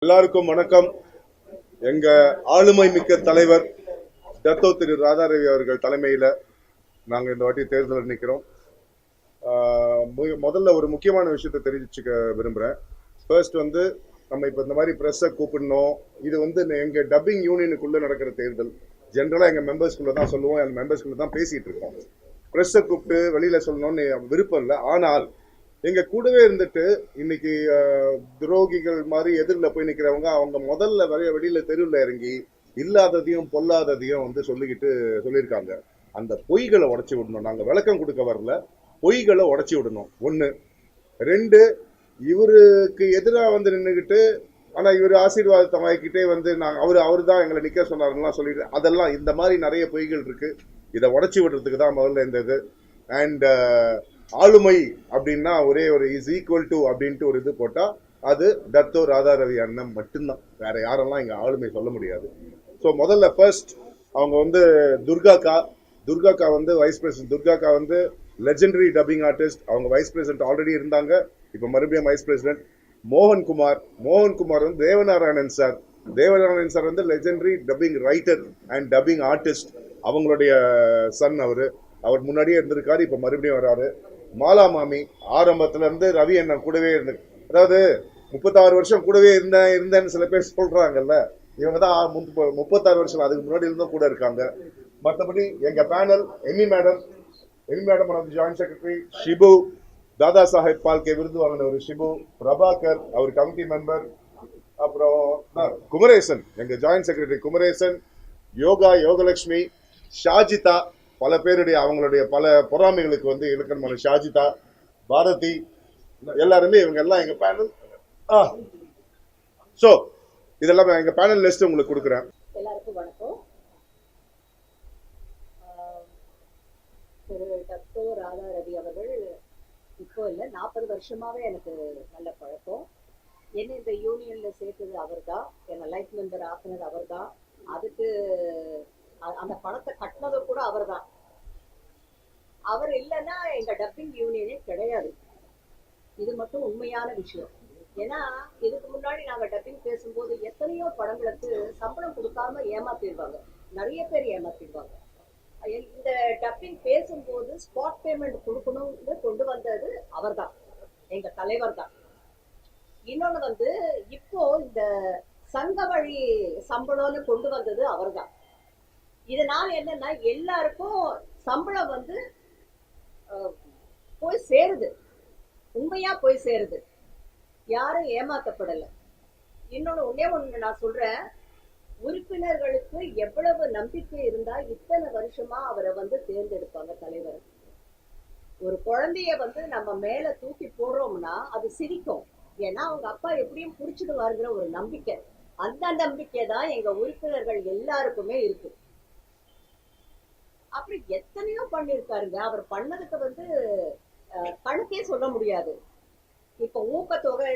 எல்லாருக்கும் வணக்கம். எங்க ஆளுமை மிக்க தலைவர் டத்தோ திரு ராதாரவி அவர்கள் தலைமையில நாங்க இந்த வாட்டி தேர்தலில் நிற்கிறோம். முதல்ல ஒரு முக்கியமான விஷயத்தை தெரிவிச்சுக்க விரும்புறேன். ஃபர்ஸ்ட் நம்ம இப்ப இந்த மாதிரி பிரஸ்ஸை கூப்பிடணும். இது எங்க டப்பிங் யூனியனுக்குள்ள நடக்கிற தேர்தல். ஜென்ரலா எங்க மெம்பர்ஸ்குள்ள தான் சொல்லுவோம், எங்க மெம்பர்ஸ்குள்ள தான் பேசிட்டு இருக்கோம். பிரஸ்ஸை கூப்பிட்டு வெளியில சொல்லணும்னு விருப்பம் இல்லை. ஆனால் எங்க கூடவே இருந்துட்டு இன்னைக்கு துரோகிகள் மாதிரி எதிரில் போய் நிற்கிறவங்க அவங்க முதல்ல வெளியில தெருவில் இறங்கி இல்லாததையும் பொல்லாததையும் சொல்லியிருக்காங்க. அந்த பொய்களை உடைச்சி விடணும். நாங்க விளக்கம் கொடுக்க வரல, பொய்களை உடைச்சி விடணும். ஒண்ணு. ரெண்டு, இவருக்கு எதிராக நின்றுகிட்டு ஆனா இவர் ஆசீர்வாதத்தை வாங்கிக்கிட்டே அவரு தான் எங்களை நிக்க சொன்னாருலாம் சொல்லிட்டு அதெல்லாம் இந்த மாதிரி நிறைய பொய்கள் இருக்கு. இதை உடைச்சி விடுறதுக்கு தான் முதல்ல இந்த இது. அண்ட் ஆளுமை அப்படின்னா ஒரே ஒரு இஸ் ஈக்குவல் டு அப்படின்ட்டு ஒரு இது போட்டா அது டத்தோ ராதாரவி அண்ணன் மட்டும்தான். வேற யாரெல்லாம் இங்க ஆளுமை சொல்ல முடியாது. ஸோ முதல்ல ஃபர்ஸ்ட் அவங்க துர்காக்கா வைஸ் பிரசிடென்ட். துர்காக்கா லெஜெண்டரி டப்பிங் ஆர்டிஸ்ட். அவங்க வைஸ் பிரசிடென்ட் ஆல்ரெடி இருந்தாங்க, இப்ப மறுபடியும் vice president. Mohankumar Devanarayanan sir legendary dubbing writer and dubbing artist. அவங்களுடைய சன் அவர் முன்னாடியே இருந்திருக்காரு, இப்ப மறுபடியும் வராரு. மாலா மாமி ஆரம்பத்துல இருந்து ரவி அண்ணன் கூடவே இருந்து, அதாவது 36 வருஷம் கூடவே இருந்தேன்னு சில பேர் சொல்றாங்கல்ல, இவங்க தான் 36 வருஷம் அதுக்கு முன்னாடி இருந்தும் கூட இருக்காங்க. மற்றபடி எங்க panel Amy madam joint secretary, Shibu, Dada Saheb Phalke விருது வாங்கின ஒரு ஷிபு, பிரபாகர் அவர் கமிட்டி மெம்பர், அப்புறம் குமரேசன் எங்க ஜாயிண்ட் செக்ரட்டரி குமரேசன், யோகலட்சுமி, ஷாஜிதா, பல பேருடைய அவங்களுடைய பல பொறாமைகளுக்கு இலக்கணமான ஷாஜிதா, பாரதி, எல்லாருமே இவங்க எல்லாம் எங்க பேனல். சோ இதெல்லாம் எங்க பேனல் லிஸ்ட் உங்களுக்கு கொடுக்குறேன். எல்லாருக்கும் வணக்கம். திரு டத்தோ ராதாரவி அவர்கள் இப்போ இல்லை 40 வருஷமாவே எனக்கு நல்ல பழக்கம். என்ன இந்த யூனியன்ல சேர்த்தது அவர் தான், என்னை லைஃப் மெம்பர் ஆக்குனது அவர் தான், அதுக்கு அந்த பணத்தை கட்டினது கூட அவர் தான். அவர் இல்லைன்னா எங்க டப்பிங் யூனியனே கிடையாது. இது மட்டும் உண்மையான விஷயம். ஏன்னா இதுக்கு முன்னாடி நாங்க டப்பிங் பேசும்போது எத்தனையோ படங்களுக்கு சம்பளம் கொடுக்காம ஏமாத்திடுவாங்க, நிறைய பேர் ஏமாத்திடுவாங்க. இந்த டப்பிங் பேசும்போது ஸ்பாட் பேமெண்ட் கொடுக்கணும்னு கொண்டு வந்தது அவர் தான், எங்க தலைவர் தான். இன்னொன்னு இப்போ இந்த சங்க வழி சம்பளம்னு கொண்டு வந்தது அவர் தான். இதனால என்னன்னா எல்லாருக்கும் சம்பளம் போய் சேருது, உண்மையா போய் சேருது, யாரும் ஏமாத்தப்படல. ஒன்னே ஒண்ணு நான் சொல்றேன், உறுப்பினர்களுக்கு எவ்வளவு நம்பிக்கை இருந்தா இத்தனை வருஷமா அவரை தேர்ந்தெடுப்பாங்க தலைவர். ஒரு குழந்தைய நம்ம மேல தூக்கி போடுறோம்னா அது சிரிக்கும், ஏன்னா அவங்க அப்பா எப்படியும் புடிச்சிடுவாருங்கிற ஒரு நம்பிக்கை. அந்த நம்பிக்கை தான் எங்க உறுப்பினர்கள் எல்லாருக்குமே இருக்கு. அப்படி எத்தனையோ பண்ணிருக்காருங்க. அவர் பண்ணதுக்கு கணக்கே சொல்ல முடியாது. இப்ப ஊக்கத்தொகை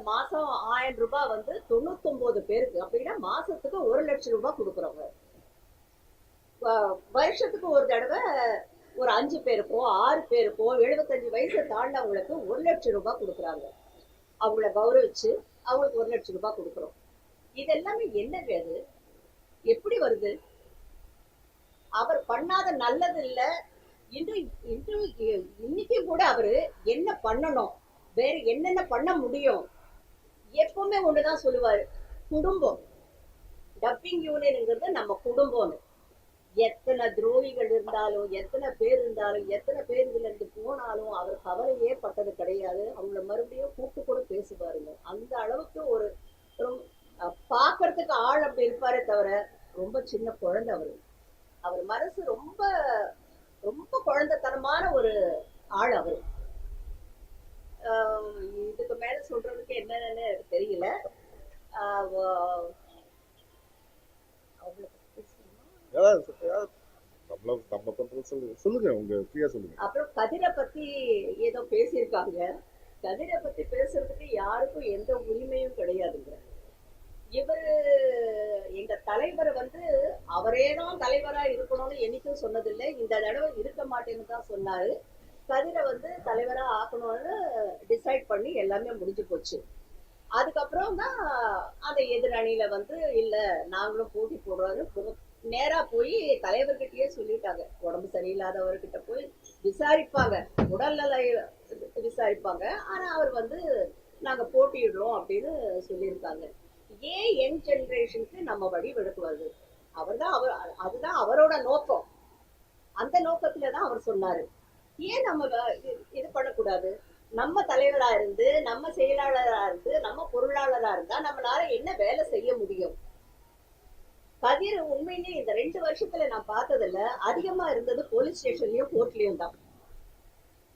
மாசம் 1000 ரூபாய் 99 பேருக்கு, அப்படின்னா மாசத்துக்கு 1 லட்சம் ரூபாய் கொடுக்குறவங்க. வருஷத்துக்கு ஒரு தடவை ஒரு 5 பேருக்கோ 6 பேருக்கோ 75 வயசு தாண்டவங்களுக்கு 1 லட்சம் ரூபாய் கொடுக்குறாங்க. அவங்கள கௌரவிச்சு அவங்களுக்கு 1 லட்சம் ரூபாய் கொடுக்குறோம். இதெல்லாமே என்னங்க, அது எப்படி வருது? அவர் பண்ணாத நல்லது இல்ல. இன்னைக்கு கூட அவரு என்ன பண்ணணும், வேற என்னென்ன பண்ண முடியும், எப்பவுமே ஒண்ணுதான் சொல்லுவாரு, குடும்பம். டப்பிங் யூனியன்ங்கிறது நம்ம குடும்பம்னு. எத்தனை துரோகிகள் இருந்தாலும், எத்தனை பேர் இருந்தாலும், எத்தனை பேர் இதுல இருந்து போனாலும் அவர் கவலையே பட்டது கிடையாது. அவங்கள மறுபடியும் கூப்பிட்டு கூட பேசுவாருங்க. அந்த அளவுக்கு ஒரு பாக்குறதுக்கு ஆள் அப்படி இருப்பாரே தவிர ரொம்ப சின்ன குழந்தை அவரு. அவர் மனசு ரொம்ப ரொம்ப குழந்தைத்தனமான ஒரு ஆள் அவரு. இதுக்கு மேல சொல்றதுக்கு என்னன்னு தெரியல. அப்புறம் கதிரை பத்தி ஏதோ பேசியிருக்காங்க. கதிரை பத்தி பேசுறதுக்கு யாருக்கும் எந்த உரிமையும் கிடையாதுங்க. இவரு எங்க தலைவர் அவரேதான் தலைவரா இருக்கணும்னு என்னைக்கும் சொன்னதில்லை. இந்த தடவை இருக்க மாட்டேன்னு தான் சொன்னாரு. கதிரை தலைவரா ஆக்கணும்னு டிசைட் பண்ணி எல்லாமே முடிஞ்சு போச்சு. அதுக்கப்புறம் தான் அந்த எதிரணியில வந்து இல்ல நாங்களும் போட்டி போடுறோம் நேரா போய் தலைவர்கிட்டயே சொல்லிட்டாங்க. உடம்பு சரியில்லாதவர்கிட்ட போய் விசாரிப்பாங்க, உடல்நல விசாரிப்பாங்க. ஆனா அவர் வந்து நாங்க போட்டியிடுறோம் அப்படின்னு சொல்லியிருக்காங்க. ஏன் யங் ஜெனரேஷனுக்கு நம்ம வழி விடுக்குவது? அதுதான் அவரோட நோக்கம். அந்த நோக்கத்துல தான் அவர் சொன்னாரு. ஏன் நம்ம இது பண்ணக்கூடாது? நம்ம தலைவரா இருந்து, நம்ம செயலாளரா இருந்து, நம்ம பொருளாளரா இருந்தா நம்மளால என்ன வேலை செய்ய முடியும்? கதிர் உண்மையிலே இந்த 2 வருஷத்துல நான் பார்த்ததுல அதிகமா இருந்தது போலீஸ் ஸ்டேஷன்லயும் கோர்ட்லயும் தான்.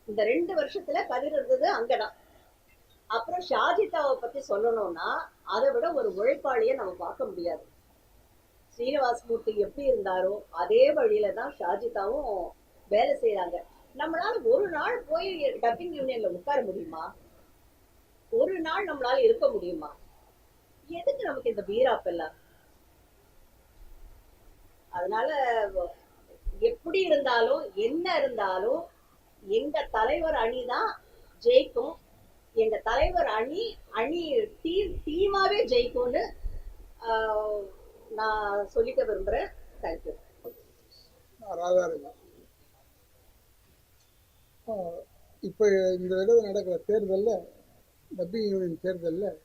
இந்த 2 வருஷத்துல கதிர் இருந்தது அங்கதான். அப்புறம் ஷாஜிதாவை பத்தி சொல்லணும்னா அதை விட ஒரு உழைப்பாளியை நம்ம பார்க்க முடியாது. ஸ்ரீனிவாசமூர்த்தி எப்படி இருந்தாரோ அதே வழியில தான் ஷாஜிதாவும் வேலை செய்யறாங்க. நம்மளால ஒரு நாள் போய் டப்பிங் யூனியன்ல உட்கார முடியுமா? ஒரு நாள் நம்மளால இருக்க முடியுமா? எதுக்கு நமக்கு இந்த வீராப்பெல்லாம்? அதனால எப்படி இருந்தாலும் என்ன இருந்தாலும் எங்க தலைவர் அணிதான் ஜெயிக்கும். எங்க தலைவர் அணி அணி டீமாவே ஜெயிக்கும்னு நான் சொல்லிக்க விரும்புறேன். தேங்க்யூ. ராதாரவி, இப்போ இந்த தடவை நடக்கிற தேர்தலில், டப்பிங் யூனியன் தேர்தலில்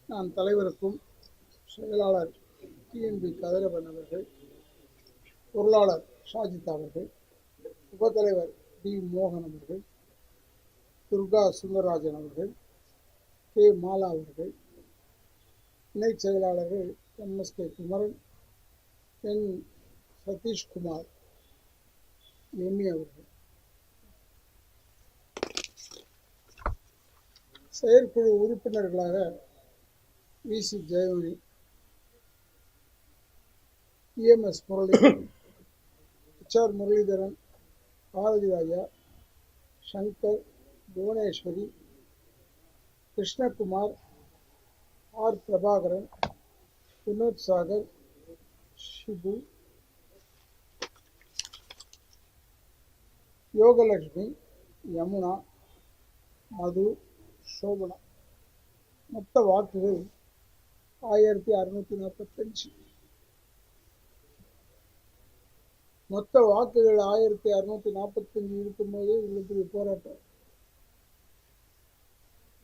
நான் தலைவருக்கும் செயலாளர் டிஎன்பி கதிரவன் அவர்கள், பொருளாளர் ஷாஜிதா அவர்கள், உபத்தலைவர் டி மோகன் அவர்கள், துர்கா சுந்தரராஜன் அவர்கள், கே மாலா அவர்கள், இணைச் செயலாளர்கள் எம்எஸ்கே குமரன், என் சதீஷ்குமார், எம்மி அவர்கள், செயற்குழு உறுப்பினர்களாக விசி Jayamani, EMS Murali, HR Muralidharan, Bharathi Raja, Shankar, Bhuvaneswari, Krishnakumar, R Prabhakaran, Vinod Sagar, Shibu, Yogalakshmi, Yamuna, மது, சோபனா. மொத்த வாக்குகள் 1645. மொத்த வாக்குகள் 1645 இருக்கும்போது இவ்வளவு போராட்டம்.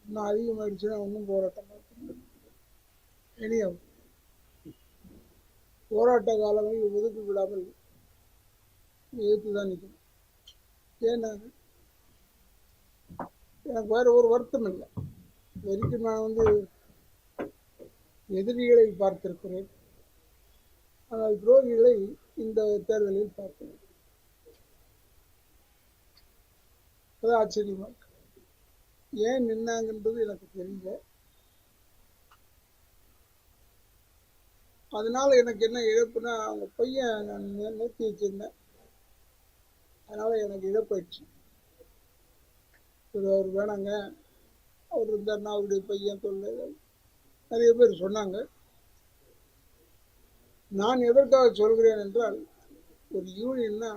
இன்னும் அதிகமாயிடுச்சுன்னா ஒன்றும் போராட்டம் இனியும் போராட்ட காலங்களில் ஒதுக்கி விடாமல் எதிர்த்து தான் நிற்கணும். ஏன்னா எனக்கு வேற ஒரு வருத்தம் இல்லை. வரைக்கும் நான் வந்து எதிரிகளை பார்த்திருக்கிறேன், ஆனால் துரோகிகளை இந்த தேர்தலில் பார்க்கிறேன். அது ஆச்சரியமா இருக்கு. ஏன் நின்னாங்கன்றது எனக்கு தெரியல. அதனால எனக்கு என்ன இழப்புனா, அவங்க பையன் நான் நிறுத்தி வச்சிருந்தேன், அதனால எனக்கு இழப்பாயிடுச்சு. அவர் வேணாங்க, அவர் இருந்தாருன்னா அவருடைய பையன் தொல்லை நிறைய பேர் சொன்னாங்க. நான் எதற்காக சொல்கிறேன் என்றால், ஒரு யூனியன்னா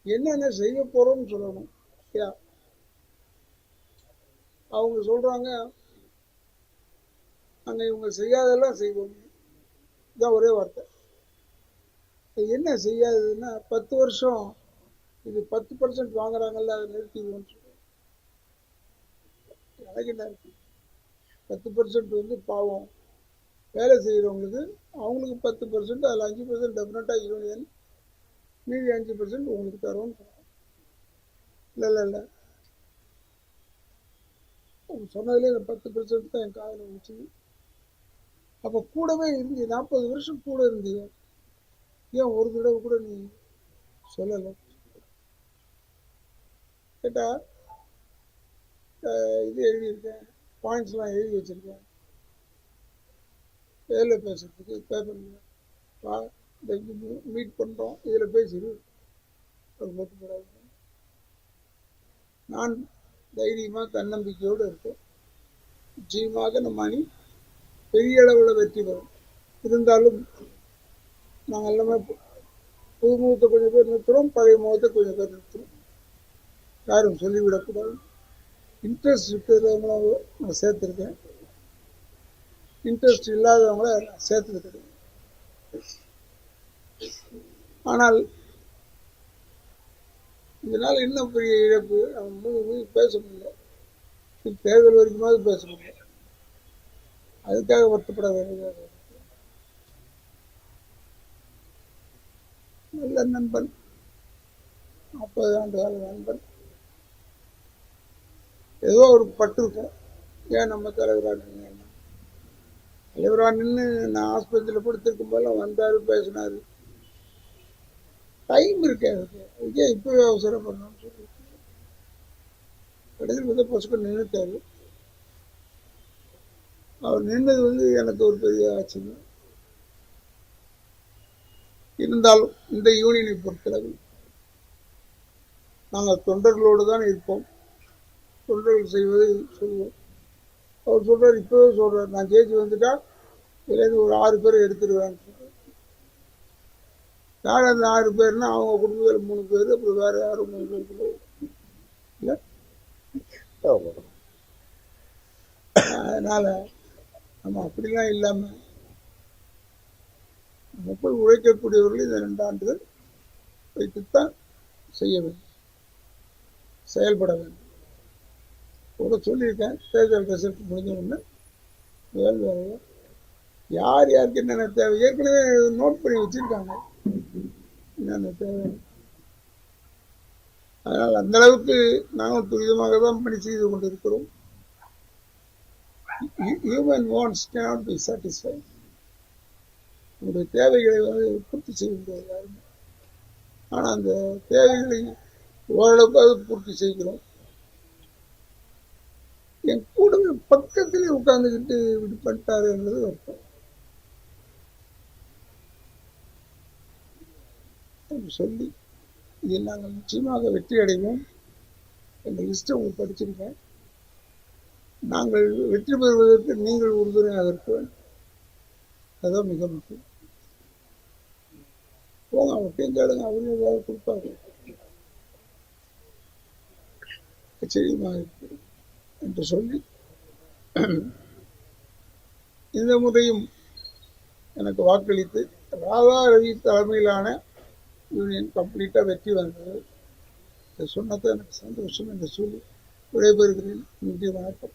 என்னென்ன செய்ய போறோம்னு சொல்லணும். அவங்க சொல்றாங்க நாங்க இவங்க செய்யாதெல்லாம் செய்வோம், இதான் ஒரே வார்த்தை. என்ன செய்யாததுன்னா 10 வருஷம் இது 10% வாங்குறாங்கல்ல, அதை நிறுத்திடுவோம்னு சொல்லுவோம். எனக்கு என்ன இருக்கு, 10% வந்து பாவம் வேலை செய்யறவங்களுக்கு, அவங்களுக்கு 10%, அதில் 5% டெஃபினட்டா யூனியன், மீதி 5% உங்களுக்கு தரும்னு சொல்லுவாங்க. இல்லை சொன்னதுல இந்த 10% தான் என் காதில் வந்துச்சு. அப்போ கூடவே இருந்து 40 வருஷம் கூட இருந்தீங்க, ஏன் ஒரு தடவை கூட நீ சொல்லலை கேட்டா? இது எழுதியிருக்கேன், பாயிண்ட்ஸ்லாம் எழுதி வச்சிருக்கேன், வேலை பேசுறதுக்கு பேப்பர் மீட் பண்ணுறோம், இதில் பேசிடு போடாது. நான் தைரியமாக தன்னம்பிக்கையோடு இருக்கேன். நிச்சயமாக நம்ம அணி பெரிய அளவில் வெற்றி பெறும். இருந்தாலும் நாங்கள் எல்லாமே புது முகத்தை கொஞ்சம் பேர் நிறுத்துகிறோம், பழைய முகத்தை கொஞ்சம் பேர் நிறுத்துகிறோம். யாரும் சொல்லிவிடக்கூடாது. இன்ட்ரெஸ்ட் இருக்கிறவங்கள நான் சேர்த்துருக்கேன், இன்ட்ரெஸ்ட் இல்லாதவங்கள நான் சேர்த்துருக்கேன். ஆனால் இதனால் இன்னும் பெரிய இழப்பு, நம்ம பேச முடியல, தேர்தல் வரைக்குமாவது பேச முடியல. அதுக்காக வருத்தப்பட வேண்டியதாக. நல்ல நண்பன், 40 ஆண்டு கால நண்பன், ஏதோ ஒரு பட்டிருக்கோம். ஏன் நம்ம தலைவராக நின்று நான் ஆஸ்பத்திரியில் படுத்திருக்கும் போதெல்லாம் வந்தாரு, பேசினாரு. டைம் இருக்கு அதுக்கு, ஏன் இப்பவே அவசரப்படணும்னு சொல்லி கடைசியில் பசுக்கு நின்றுட்டாரு. அவர் நின்னது எனக்கு ஒரு பெரிய ஆச்சரியம். இருந்தாலும் இந்த யூனியனை பொறுத்தளவில் நாங்கள் தொண்டர்களோடு தான் இருப்போம், தொண்டர்கள் செய்வதை சொல்லுவோம். அவர் சொல்றாரு, இப்பவே சொல்றாரு, நான் ஜெயிச்சு வந்துட்டா இதுலேருந்து ஒரு 6 பேர் எடுத்துருவேன்னு சொல்றாரு. யார் அந்த 6 பேர்னா அவங்க குடும்பத்தில் 3 பேர், அப்புறம் வேற யாரும் 3 பேர் இல்லை. அதனால நம்ம அப்படிலாம் இல்லாம மக்கள் உழைக்கக்கூடியவர்கள் இந்த 2 ஆண்டுகள் வைத்துத்தான் செய்ய வேண்டும், செயல்பட வேண்டும். கூட சொல்லியிருக்கேன், தேர்தல் ரிசல்ட் முடிஞ்ச உடனே முதல் வேலையை யார் யாருக்கு என்னென்ன தேவை ஏற்கனவே நோட் பண்ணி வச்சிருக்காங்க, என்னென்ன தேவை. அதனால் அந்த அளவுக்கு நாங்கள் துரிதமாக தான் பணி செய்து கொண்டிருக்கிறோம். Human wants cannot be satisfied. உங்களுடைய தேவைகளை பூர்த்தி செய்ய முடியாது யாருமே. ஆனால் அந்த தேவைகளை ஓரளவுக்கு பூர்த்தி செய்கிறோம். என் கூட பக்கத்திலே உட்கார்ந்துக்கிட்டு இப்படி பண்ணிட்டாரு என்பது அர்த்தம். சொல்லி இதில் நாங்கள் நிச்சயமாக வெற்றி அடைவோம். எங்கள் லிஸ்ட்டை உங்களுக்கு படிச்சிருக்கேன். நாங்கள் வெற்றி பெறுவதற்கு நீங்கள் உறுதுணையாக இருக்க வேண்டும், அதுதான் மிக முக்கியம். போங்க, அவர்கிட்டையும் கேளுங்க, அவரும் ஏதாவது கொடுப்பாரு. நிச்சயமாக இருக்கு என்று சொல்லி இந்த முறையும் எனக்கு வாக்களித்து ராதா ரவி தலைமையிலான யூனியன் கம்ப்ளீட்டாக வெற்றி வந்தது. இதை சொன்னது எனக்கு சந்தோஷம் என்று சொல்லி விடைபெறுகிறேன். நன்றி, வணக்கம்.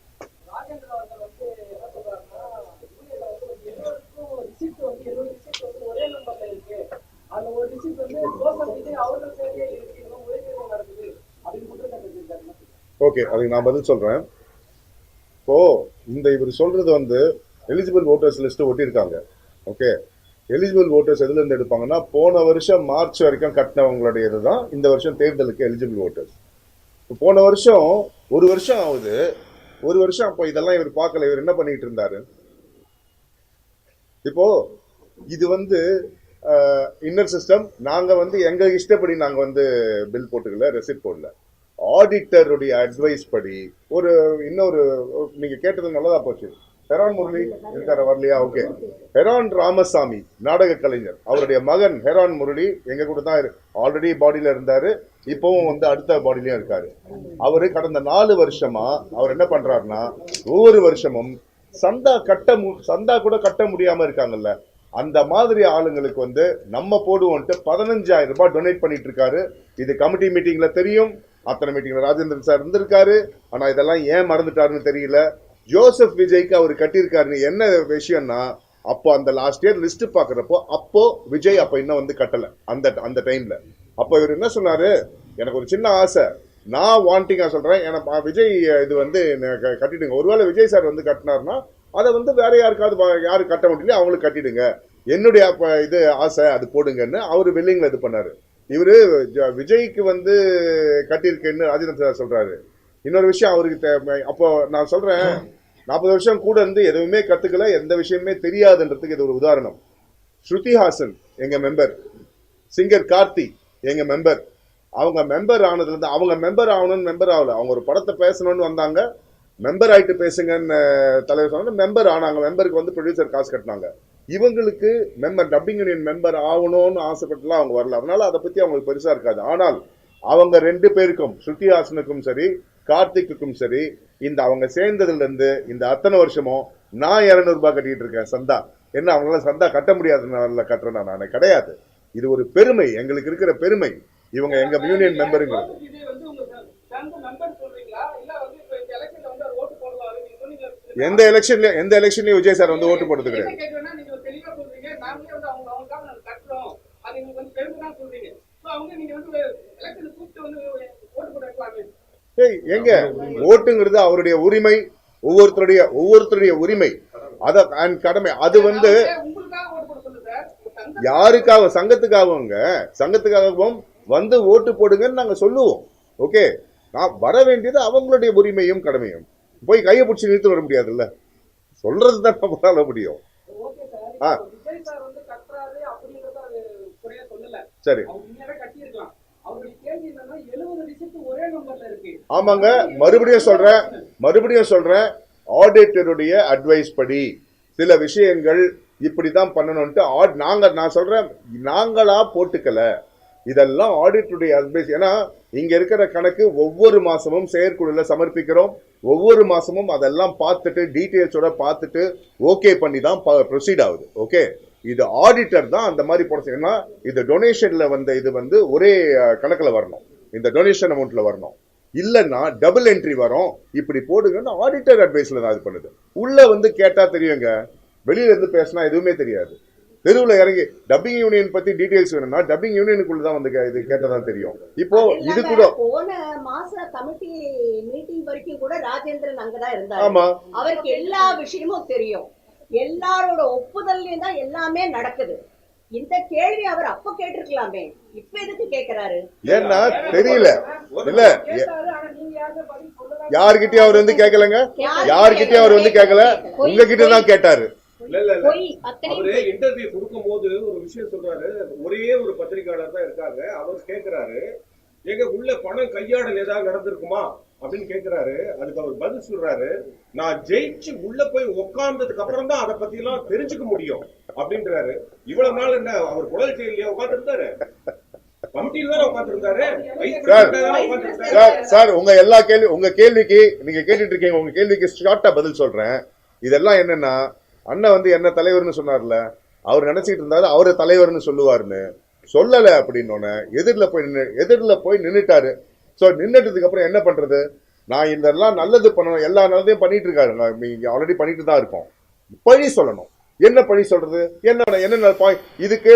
ஓகே, அதுக்கு நான் பதில் சொல்றேன். இப்போ இவர் சொல்றது எலிஜிபிள் ஓட்டர்ஸ் லிஸ்ட் ஒட்டியிருக்காங்க. ஓகே, எலிஜிபிள் ஓட்டர்ஸ் எதுல இருந்து எடுப்பாங்கன்னா, போன வருஷம் மார்ச் வரைக்கும் கட்டினவங்களுடைய இதுதான் இந்த வருஷம் தேர்தலுக்கு எலிஜிபிள் ஓட்டர்ஸ். போன வருஷம் 1 வருஷம் ஆகுது. 1 வருஷம் அப்போ இதெல்லாம் இவர் பார்க்கல. இவர் என்ன பண்ணிட்டு இருந்தாரு? இப்போ இது இன்னர் சிஸ்டம். நாங்க எங்க இஷ்டப்படி நாங்க பில் போட்டுக்கல, ரெசிப்ட் போடல. ஆடிட்டருடைய அட்வைஸ் படி இன்னொரு நீங்க கேட்டது நல்லதா போச்சு. ஹெரான் முரளி இருக்கார, வரலையா? ஓகே, ஹெரான் ராமசாமி நாடக கலைஞர், அவருடைய மகன் ஹெரான் முரளி எங்க கூட தான் ஆல்ரெடி பாடியில இருந்தாரு, இப்பவும் அடுத்த பாடியிலயும் இருக்காரு. அவரு கடந்த 4 வருஷமா அவர் என்ன பண்றாருன்னா, ஒவ்வொரு வருஷமும் சந்தா கூட கட்ட முடியாம இருக்காங்கல்ல, அந்த மாதிரி ஆளுங்களுக்கு நம்ம போடுவோன்ட்டு 15,000 ரூபாய் டொனேட் பண்ணிட்டு இருக்காரு. இது கமிட்டி மீட்டிங்ல தெரியும், அத்தனை மீட்டிங்ல ராஜேந்திரன் சார் இருந்திருக்காரு. ஆனா இதெல்லாம் ஏன் மறந்துட்டாருன்னு தெரியல. ஜோசப் விஜய்க்கு அவர் கட்டியிருக்காருன்னு என்ன விஷயம்னா, அப்போ அந்த லாஸ்ட் இயர் லிஸ்ட் பாக்குறப்போ அப்போ விஜய் அப்ப இன்னும் கட்டல. அந்த டைம்ல அப்போ இவர் என்ன சொன்னாரு, எனக்கு ஒரு சின்ன ஆசை, நான் வாண்டிங்கா சொல்றேன், எனக்கு விஜய் இது கட்டிடுங்க. ஒருவேளை விஜய் சார் கட்டினார்னா அதை வேற யாருக்காவது, யாரு கட்ட முடியல அவங்களுக்கு கட்டிடுங்க, என்னுடைய இது ஆசை, அது போடுங்கன்னு அவரு வெள்ளிங்ல இது பண்ணாரு. இவரு விஜய்க்கு கட்டியிருக்கேன்னு ராஜேந்திரன் சார் சொல்றாரு. இன்னொரு விஷயம் அவருக்கு அப்போ நான் சொல்றேன், 40 வருஷம் கூட எதுவுமே கத்துக்கல, எந்த விஷயமே தெரியாதுன்றதுக்கு இது ஒரு உதாரணம். ஸ்ருதிஹாசன் எங்க மெம்பர், சிங்கர் கார்த்தி எங்க மெம்பர். அவங்க மெம்பர் ஆனதுல இருந்து, அவங்க மெம்பர் ஆகணும்னு மெம்பர் ஆகல, அவங்க ஒரு படத்தை பேசணும்னு வந்தாங்க, மெம்பர் ஆயிட்டு பேசுங்கன்னு தலைவர் சொன்னாங்க, மெம்பர் ஆனாங்க. மெம்பருக்கு ப்ரொடியூசர் காசு கட்டினாங்க. இவங்களுக்கு மெம்பர், டப்பிங் யூனியன் மெம்பர் ஆகணும்னு ஆசைப்பட்டுலாம் அவங்க வரல, அதனால அதை பத்தி அவங்களுக்கு பெருசா இருக்காது. ஆனால் அவங்க 2 பேருக்கும், ஸ்ருதிஹாசனுக்கும் சரி கார்த்திக்குக்கும் சரி, இந்த அவங்க சேர்ந்ததுல இருந்து இந்த அத்தனை வருஷமும் நான் 200 ரூபாய் கட்டிட்டு இருக்கேன் சந்தா. என்ன அவங்களால சந்தா கட்ட முடியாதுனால கட்டுறேன் நான் கிடையாது. இது ஒரு பெருமை, எங்களுக்கு இருக்கிற பெருமை. இவங்க எங்க யூனியன் மெம்பருங்கிறது. எந்த எலெக்ஷன்லயும் விஜய் சார் வந்து ஓட்டு போட்டது கிடையாது. எங்க ஓட்டுங்கிறது அவருடைய உரிமை, ஒவ்வொருத்தருடைய உரிமை, அத கடமை. அது வந்து யாருக்காக, சங்கத்துக்காகவும் வந்து ஓட்டு போடுங்கன்னு நாங்க சொல்லுவோம். ஓகே, நான் வர வேண்டியது அவங்களுடைய உரிமையும் கடமையும். போய் கையை பிடிச்சி நிறுத்தி வர முடியாதுல்ல, சொல்றதுதான் நம்மளால முடியும். சரி, ஆமாங்க, மறுபடியும் சொல்றேன், ஆடிட்டருடைய அட்வைஸ் படி சில விஷயங்கள் இப்படிதான் பண்ணணும்ட்டு நான் சொல்றேன், நாங்களா போட்டுக்கல, இதெல்லாம் ஆடிட்டருடைய அட்வைஸ். ஏன்னா இங்க இருக்கிற கணக்கு ஒவ்வொரு மாசமும் செயற்குழுல சமர்ப்பிக்கிறோம். ஒவ்வொரு மாசமும் அதெல்லாம் பார்த்துட்டு டீடைல்ஸோட பார்த்துட்டு ஓகே பண்ணி தான் ப்ரொசீட் ஆகுது. ஓகே, இது ஆடிட்டர் தான் அந்த மாதிரி போட. ஏன்னா இது டொனேஷன்ல வந்த இது வந்து ஒரே கணக்குல வரணும், இந்த டொனேஷன் அமௌண்ட்ல வரணும். இல்லன்னா டபுள் என்ட்ரி வரும், இப்படி போடுங்கன்னு ஆடிட்டர் அட்வைஸ்ல தான் இது பண்ணுது. உள்ள வந்து கேட்டா தெரியுங்க, வெளியில இருந்து பேசினா எதுவுமே தெரியாது. தெருவுல இறங்கி டப்பிங் யூனியன் பத்தி டீடைல்ஸ் வேணும்னா டப்பிங் யூனியனுக்குள்ள தான் வந்து இது கேட்டதான் தெரியும். இப்போ இது கூட போன மாச கமிட்டி மீட்டிங் வரைக்கும் கூட ராஜேந்திரன் அங்கதான் இருந்தாரு. ஆமா, அவருக்கு எல்லா விஷயமும் தெரியும், எல்லாரோட ஒப்புதல்லையும் தான் எல்லாமே நடக்குது. இந்த கேள்வி அவர் அப்ப கேட்டிருக்கலாமே, இப்ப எதுக்கு கேக்குறாரு? ஏன்னா தெரியல. இல்ல, யாருகிட்டயும் அவர் வந்து கேட்கலங்க, யாருகிட்டயும் அவர் வந்து கேட்கல, உங்ககிட்ட தான் கேட்டாரு. அவரு இன்டர்வியூ கொடுக்கும் போது ஒரு விஷயம் சொல்றாரு, ஒரே ஒரு பத்திரிகையாளர் தான் இருக்காங்க, அவர் கேட்கிறாரு, எங்க உள்ள பணம் கையாடல் ஏதாவது நடந்திருக்குமா அப்படின்னு கேட்கிறாரு. அதுக்கு அவர் பதில் சொல்றாரு, நான் ஜெயிச்சு உள்ள போய் உட்கார்ந்ததுக்கு அப்புறம் தான் அதை பத்தி எல்லாம் தெரிஞ்சுக்க முடியும் அப்படின்றாரு. இவ்வளவு நாள் என்ன அவர் குடல் செயலியா உட்கார்ந்து இருந்தாரு, கமிட்டியில தான் உட்கார்ந்து இருந்தாரு. சார், உங்க கேள்விக்கு நீங்க கேட்டுட்டு இருக்கீங்க, உங்க கேள்விக்கு ஷார்ட்டா பதில் சொல்றேன். இதெல்லாம் என்னன்னா, அண்ணன் வந்து என்ன தலைவர்னு சொன்னார்ல, அவர் நினைச்சிட்டு இருந்தாரு அவரை தலைவர்னு சொல்லுவாருன்னு, சொல்லல. அப்படின்னு எதிரில போய் நின்னுட்டாரு. சோ நின்னுட்டதுக்கு அப்புறம் என்ன பண்றது? நான் இதெல்லாம் நல்லது பண்ணணும், எல்லா நல்லதையும் பண்ணிட்டு இருக்காரு, ஆல்ரெடி பண்ணிட்டு தான் இருக்கோம். பழி சொல்லணும். என்ன பழி சொல்றது? என்ன இதுக்கு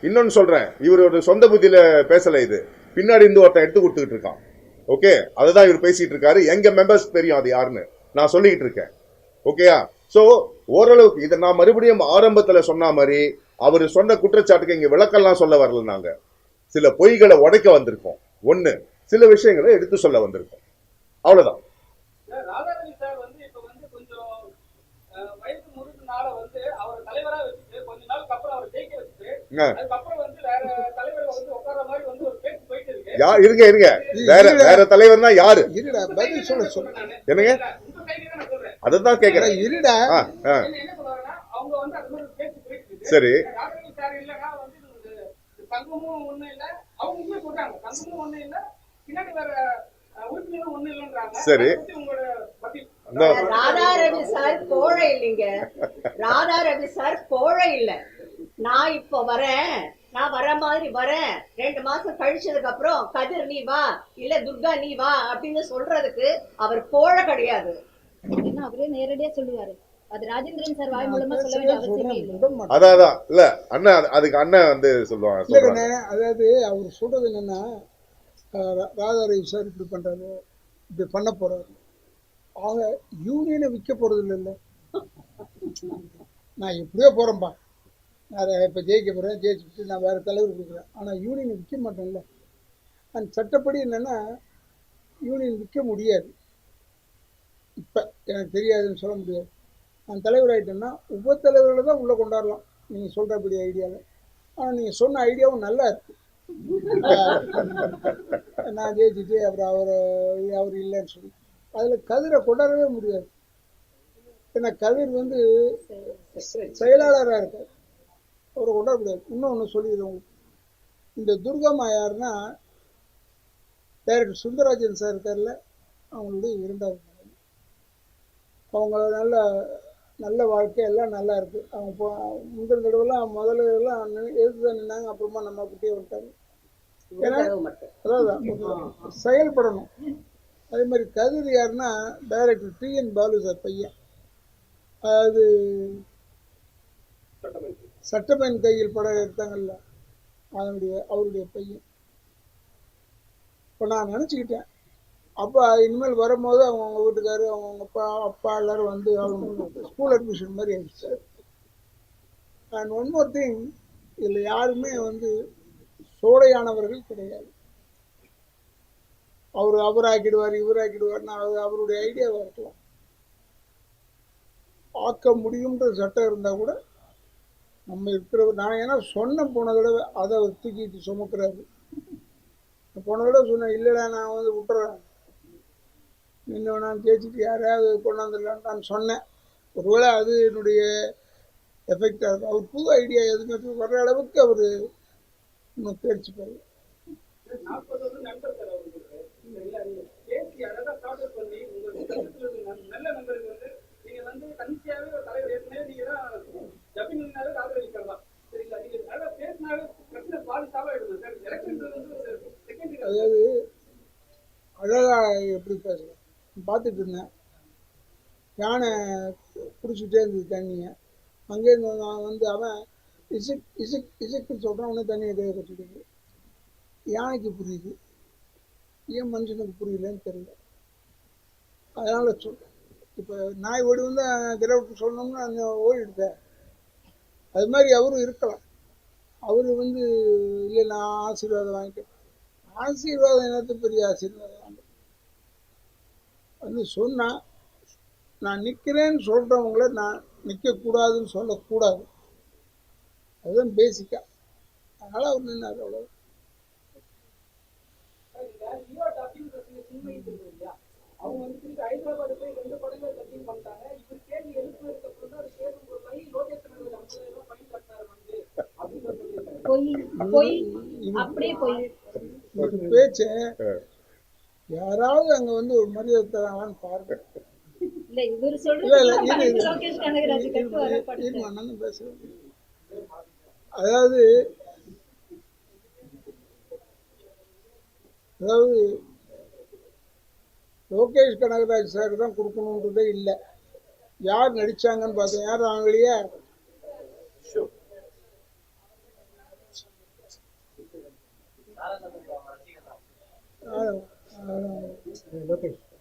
இன்னொன்னு சொல்றேன், இவரோட சொந்த புத்தியில பேசல, இது பின்னாடி இருந்து ஒருத்தன் எடுத்து கொடுத்துக்கிட்டு இருக்கான். ஓகே, அதுதான் இவர் பேசிட்டு இருக்காரு. எங்க மெம்பர்ஸ் தெரியும் அது யாருன்னு நான் சொல்லிக்கிட்டு இருக்கேன். ஓகேயா? சோ ஓரளவுக்கு இதை நான் மறுபடியும் ஆரம்பத்துல சொன்ன மாதிரி அவரு சொன்ன குற்றச்சாட்டுக்கு இங்க விளக்கெல்லாம் சொல்ல வரல. நாங்க சில பொய்களை உடைக்க வந்திருக்கோம், ஒண்ணு சில விஷயங்களை எடுத்து சொல்ல வந்திருக்கோம், அவ்வளவுதான். இருங்க, வேற தலைவர்னா யாரு? என்னங்க, அதான் கேக்குறேன். சரி, சரி, ராதாரவி சார் கோழை இல்லைங்க, ராதாரவி சார் கோழை இல்ல. நான் இப்போ வரேன், நான் வர மாதிரி வரேன், 2 மாசம் கழிச்சதுக்கு அப்புறம் கதிர் நீ வா, இல்ல துர்கா நீ வா அப்படின்னு சொல்றதுக்கு அவர் கோழை கிடையாது. அவரே நேரடியா சொல்லுவாரு, அது ராஜேந்திரன் சார் வாய் மூலமா சொல்ல வேண்டிய அவசியமே இல்லை. அதான் இல்ல அண்ணன், அதுக்கு அண்ணன் வந்து சொல்லுவாங்க. அதாவது அவர் சொல்றது என்னன்னா, ராதாரவி சார் இப்படி பண்றாரு, இப்படி பண்ண போறாரு, அவங்க யூனியனை விற்க போறது இல்லைல்ல. நான் எப்படியோ போறேன்பா, நான் இப்போ ஜெயிக்க போறேன், ஜெயிச்சுட்டு நான் வேற தலைவர் கொடுக்குறேன், ஆனால் யூனியனை விற்க மாட்டேன்ல. அந்த சட்டப்படி என்னன்னா யூனியன் விற்க முடியாது. இப்போ எனக்கு தெரியாதுன்னு சொல்ல முடியாது. நான் தலைவர் ஆகிட்டேன்னா உப தலைவர்களை தான் உள்ளே கொண்டாடலாம் நீங்கள் சொல்கிறபடி ஐடியாவில். ஆனால் நீங்கள் சொன்ன ஐடியாவும் நல்லா இருக்கு. நான் ஜெயிச்சுட்டு அப்புறம் அவர் இல்லைன்னு சொல்லி அதில் கதிரை கொண்டாடவே முடியாது. ஏன்னா கதிர் வந்து செயலாளராக இருக்கார், அவரை கொண்டாட முடியாது. இன்னொன்று சொல்லிடுறோம், இந்த துர்கம்மா யாருன்னா டைரக்டர் சுந்தரராஜன் சார் இருக்கார்ல, அவங்களுடைய இரண்டாவது மனைவி. அவங்க நல்ல நல்ல வாழ்க்கை எல்லாம் நல்லா இருக்குது. அவங்க முந்தின தடவைலாம் முதல்ல எதிர்த்து தான் நின்னாங்க, அப்புறமா நம்ம கிட்டே விட்டாங்க. ஏன்னா அதாவது செயல்படணும். அதே மாதிரி கதிர் யாருன்னா டைரக்டர் TN பாலு சார் பையன், அதாவது சட்டப்பயன் கையில் படம் எடுத்தாங்கல்ல, அவருடைய பையன். இப்போ நான் நினச்சிக்கிட்டேன், அப்பா இனிமேல் வரும்போது அவங்க வீட்டுக்காரு அவங்க அப்பா எல்லாரும் வந்து அவங்க ஸ்கூல் அட்மிஷன் மாதிரி ஆயிடுச்சு. அண்ட் ஒன் மோர் திங், இதில் யாருமே வந்து சோடையானவர்கள் கிடையாது. அவர் ஆக்கிடுவார் இவர் ஆக்கிடுவார்னா அது அவருடைய ஐடியாவாக இருக்கலாம். ஆக்க முடியுன்ற சட்டம் இருந்தால் கூட நம்ம இருக்கிற நான் ஏன்னா சொன்ன போன தடவை அதை அவர் தூக்கிட்டு சுமக்கிறாரு. போன தடவை சொன்னேன், இல்லைடா நான் வந்து விட்டுறேன், இன்னும் நான் தேய்ச்சிட்டு யாரையாவது கொண்டாந்துடலான்னு நான் சொன்னேன். ஒருவேளை அது என்னுடைய எஃபெக்டாக இருக்கும். அவர் புது ஐடியா எதுவுமே வர்ற அளவுக்கு அவர் இன்னும் தேர்ச்சிப்பாரு. அதாவது அழகா எப்படி பேசலாம் பார்த்துட்டு இருந்தேன். யானை குடிச்சுட்டே இருந்தது தண்ணியை. அங்கேருந்து வந்து அவன் இசைக்குன்னு சொல்கிறான், உடனே தண்ணியை கையை கட்டிடுது. யானைக்கு புரியுது, ஏன் மனுஷனுக்கு புரியலன்னு தெரியல. அதனால சொல்கிறேன், இப்போ நாய் ஓடி வந்து திரவிட்டு சொல்லணும்னு அந்த ஓடிடுதேன். அது மாதிரி அவரும் இருக்கலாம். அவர் வந்து இல்லை நான் ஆசீர்வாதம் வாங்கிட்டேன். ஆசீர்வாதம் என்னது பெரிய ஆசீர்வாதம் வந்து சொன்னால் நான் நிற்கிறேன்னு சொல்கிறவங்கள நான் நிற்கக்கூடாதுன்னு சொல்லக்கூடாது. அதுதான் பேசிக்காக. அதனால் அவர் நின்னார். அவ்வளோ அவங்க வந்து திருப்பி ஹைதராபாத் போய் 2 படங்கள் கட்டிங் பண்ணிட்டாங்க. இவர் கேள்வி எழுப்புனதுக்கு அப்புறம் தான் அது கேட்கும் போது லோகேஷ் கனகராஜ் 50,000 ஃபைன் கட்டினாரு வந்து அப்படின்னு சொல்லியிருக்காரு. பேச்சு யாராவது அங்க வந்து ஒரு மரியாதை தராங்களான்னு பாருங்க. பேசுறேன். அதாவது லோகேஷ் கனகராஜ் சார் தான் கொடுக்கணுன்றதே இல்லை. யார் நடிச்சாங்கன்னு பார்த்தேன், யார் வாங்கலையா?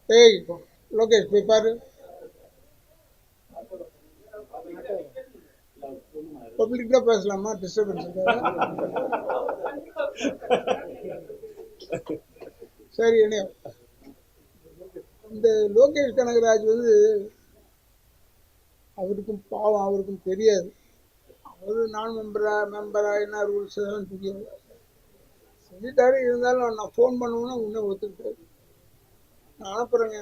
ஏய் லோகேஷ் போய் பாரு. பப்ளிக் தான் பேசலாமா? டிஸ்டர்பன்ஸ் சரி. என்ன இந்த லோகேஷ் கனகராஜ் வந்து அவருக்கும் பாவம், அவருக்கும் தெரியாது. அவரு நான் மெம்பரா என்ன ரூல்ஸ் எல்லாம் தெரியாது. சொல்லிட்டாரு. இருந்தாலும் நான் ஃபோன் பண்ணுவேன்னா உடனே ஒத்துக்கிட்டாரு. நான் அனுப்புறேங்க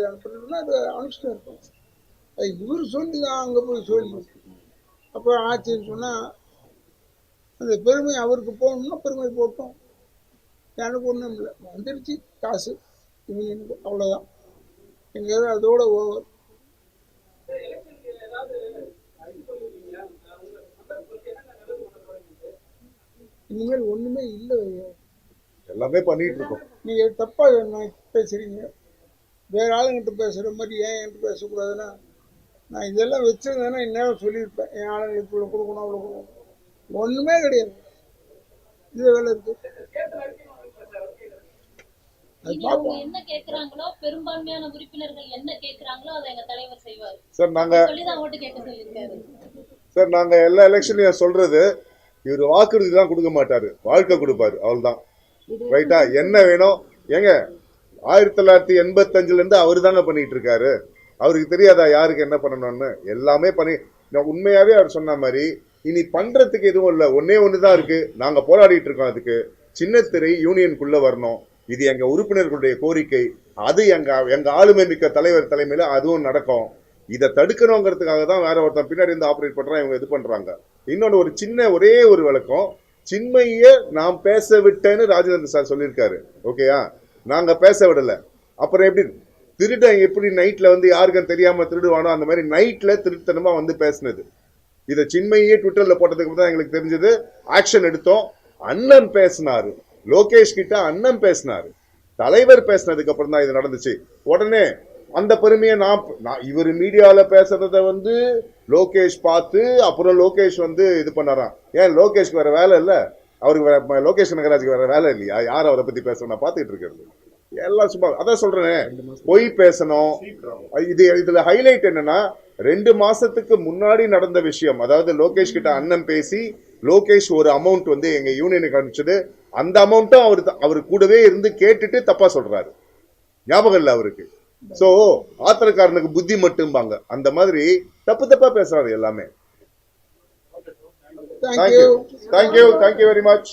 அனுப்புறேன்னா அது அனுப்பிச்சுட்டு இருப்பேன். அது இவர் சொல்லி தான் அங்கே போய் சொல்லி அப்புறம் ஆச்சுன்னு சொன்னால் அந்த பெருமை அவருக்கு போகணும்னா பெருமை போட்டோம். எனக்கு ஒன்றும் இல்லை, வந்துடுச்சு காசு இவங்க, அவ்வளோதான். எங்கேயாவது அதோட ஓவர். இனிமேல் ஒண்ணுமே இல்லை, எல்லாமே பண்ணிட்டு இருக்கோம். நீங்க தப்பா பேசுறீங்க. வேற ஆளுங்கிட்ட பேசுற மாதிரி ஏன் என்கிட்ட பேசக்கூடாதுன்னா, நான் இதெல்லாம் வச்சிருந்தேன்னா இந்நேரம் சொல்லியிருப்பேன். என் ஆளுங்களுக்கு இவ்வளோ கொடுக்கணும் அவ்வளோ கொடுக்கணும். ஒண்ணுமே கிடையாது. இது வேலை இருக்கு. என்ன கேக்குறாங்களோ, பெரும்பான்மையான உறுப்பினர்கள் என்ன கேக்குறாங்களோ அதை எங்க தலைவர் செய்வார். சார் நாங்க சொல்லிதான் ஓட்டு கேட்க சொல்லியிருக்காரு. சார் நாங்க எல்லா எலெக்ஷன்லயும் சொல்றது, இவர் வாக்குறுதி தான் கொடுக்க மாட்டாரு, வாழ்க்கை கொடுப்பாரு, அவ்வளவுதான். ரைட்டா? என்ன வேணும் ஏங்க? 1985 இருந்து அவரு தாங்க பண்ணிட்டு இருக்காரு. அவருக்கு தெரியாதா யாருக்கு என்ன பண்ணணும்னு? எல்லாமே பண்ணி உண்மையாவே அவர் சொன்ன மாதிரி இனி பண்றதுக்கு எதுவும் இல்லை. ஒன்னே ஒண்ணுதான் இருக்கு, நாங்க போராடிட்டு இருக்கோம். அதுக்கு சின்னத்திரை யூனியனுக்குள்ள வரணும். இது எங்க உறுப்பினர்களுடைய கோரிக்கை. அது எங்க ஆளுமை மிக்க தலைவர் தலைமையில அதுவும் நடக்கும். இதை தடுக்கணுங்கிறதுக்காக தான் வேற ஒருத்தன் பின்னாடி இருந்து ஆபரேட் பண்றான், இவங்க இது பண்றாங்க. இன்னொன்னு ஒரு சின்ன ஒரே ஒரு விளக்கம், சின்மைய நாம் பேச விட்டேன்னு ராஜேந்திரன் சார் சொல்லியிருக்காரு. ஓகேயா? நாங்க பேச விடல. அப்புறம் எப்படி திருடன் எப்படி நைட்ல வந்து யாருக்கும் தெரியாம திருடுவானோ அந்த மாதிரி நைட்ல திருத்தனமா வந்து பேசினது. இதை சின்மையே ட்விட்டர்ல போட்டதுக்கு தான் எங்களுக்கு தெரிஞ்சது. ஆக்ஷன் எடுத்தோம். அண்ணன் பேசினாரு, லோகேஷ் கிட்ட அண்ணன் பேசினாரு, தலைவர் பேசினதுக்கு அப்புறம் தான் இது நடந்துச்சு. உடனே அந்த பெருமையை நான் இவர் மீடியால பேசுறத வந்து லோகேஷ் பார்த்து அப்புறம் லோகேஷ் வந்து இது பண்ணாராம். ஏன் லோகேஷ்க்கு வேற வேலை இல்ல? அவருக்கு லோகேஷ் கனகராஜுக்கு வேற வேலை இல்லையா? யார் அவரை பத்தி பேசணும்? நான் பாத்துக்கிட்டு இருக்கிறது எல்லாம் சும்மா. அதான் சொல்றேன், பொய் பேசணும். இதுல ஹைலைட் என்னன்னா 2 மாசத்துக்கு முன்னாடி நடந்த விஷயம். அதாவது லோகேஷ் கிட்ட அண்ணன் பேசி லோகேஷ் ஒரு அமௌண்ட் வந்து எங்க யூனியனுக்கு அனுப்பிச்சது. அந்த அமௌண்ட்டும் அவர் கூடவே இருந்து கேட்டுட்டு தப்பா சொல்றாரு. ஞாபகம் இல்ல அவருக்கு. சோ ஆத்திரக்காரனுக்கு புத்தி மட்டும்பாங்க, அந்த மாதிரி தப்பா பேசுறாரு எல்லாமே. Thank you very much.